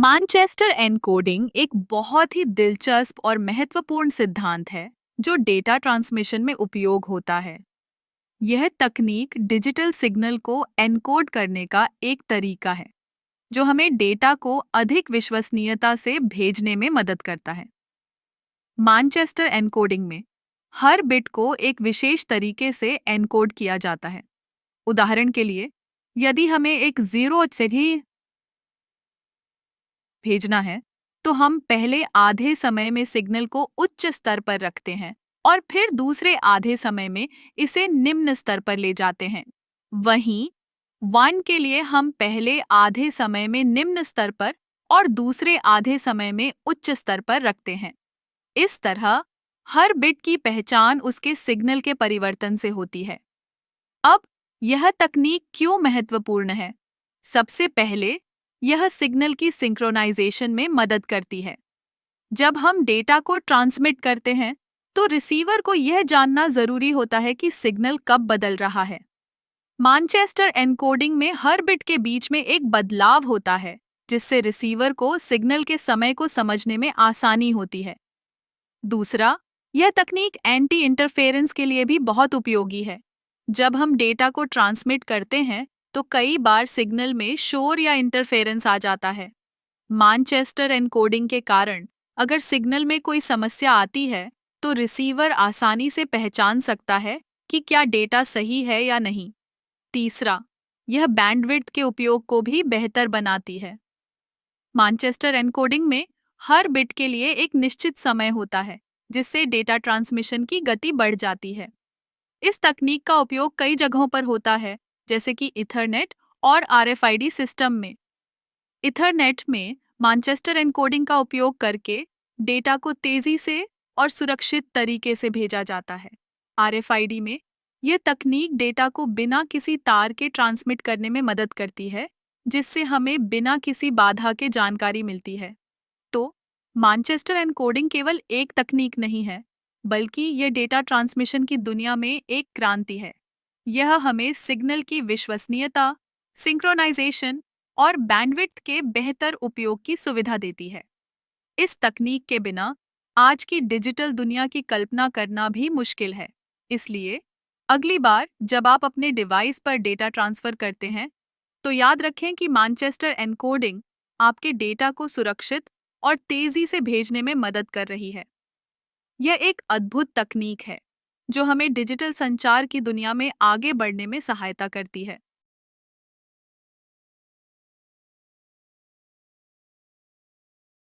Manchester encoding एक बहुत ही दिलचस्प और महत्वपूर्ण सिद्धांत है जो डेटा ट्रांसमिशन में उपयोग होता है। यह तकनीक डिजिटल सिग्नल को एनकोड करने का एक तरीका है जो हमें डेटा को अधिक विश्वसनीयता से भेजने में मदद करता है। मानचेस्टर एनकोडिंग में हर बिट को एक विशेष तरीके से एनकोड किया जाता है। उदाहरण के लिए, यदि हमें एक जीरो से भी भेजना है, तो हम पहले आधे समय में सिग्नल को उच्च स्तर पर रखते हैं और फिर दूसरे आधे समय में इसे निम्न स्तर पर ले जाते हैं। वहीं 1 के लिए हम पहले आधे समय में निम्न स्तर पर और दूसरे आधे समय में उच्च स्तर पर रखते हैं। इस तरह हर बिट की पहचान उसके सिग्नल के परिवर्तन से होती है। अब यह तकनीक क्यों महत्वपूर्ण है? सबसे पहले, यह सिग्नल की सिंक्रोनाइजेशन में मदद करती है। जब हम डेटा को ट्रांसमिट करते हैं, तो रिसीवर को यह जानना जरूरी होता है कि सिग्नल कब बदल रहा है। मानचेस्टर एनकोडिंग में हर बिट के बीच में एक बदलाव होता है, जिससे रिसीवर को सिग्नल के समय को समझने में आसानी होती है। दूसरा, यह तकनीक एंटी इंटरफेरेंस के लिए भी बहुत उपयोगी है। जब हम डेटा को ट्रांसमिट करते हैं, तो कई बार सिग्नल में शोर या इंटरफेरेंस आ जाता है। मानचेस्टर एनकोडिंग के कारण अगर सिग्नल में कोई समस्या आती है, तो रिसीवर आसानी से पहचान सकता है कि क्या डेटा सही है या नहीं। तीसरा, यह बैंडविड्थ के उपयोग को भी बेहतर बनाती है। मानचेस्टर एनकोडिंग में हर बिट के लिए एक निश्चित समय होता है, जिससे डेटा ट्रांसमिशन की गति बढ़ जाती है। इस तकनीक का उपयोग कई जगहों पर होता है, जैसे कि इथरनेट और आरएफआईडी सिस्टम में। इथरनेट में मानचेस्टर एनकोडिंग का उपयोग करके डेटा को तेजी से और सुरक्षित तरीके से भेजा जाता है। आरएफआईडी में यह तकनीक डेटा को बिना किसी तार के ट्रांसमिट करने में मदद करती है, जिससे हमें बिना किसी बाधा के जानकारी मिलती है। तो मानचेस्टर एनकोडिंग केवल एक तकनीक नहीं है, बल्कि यह डेटा ट्रांसमिशन की दुनिया में एक क्रांति है। यह हमें सिग्नल की विश्वसनीयता, सिंक्रोनाइजेशन और बैंडविड्थ के बेहतर उपयोग की सुविधा देती है। इस तकनीक के बिना आज की डिजिटल दुनिया की कल्पना करना भी मुश्किल है। इसलिए अगली बार जब आप अपने डिवाइस पर डेटा ट्रांसफर करते हैं, तो याद रखें कि मानचेस्टर एनकोडिंग आपके डेटा को सुरक्षित और तेजी से भेजने में मदद कर रही है। यह एक अद्भुत तकनीक है जो हमें डिजिटल संचार की दुनिया में आगे बढ़ने में सहायता करती है।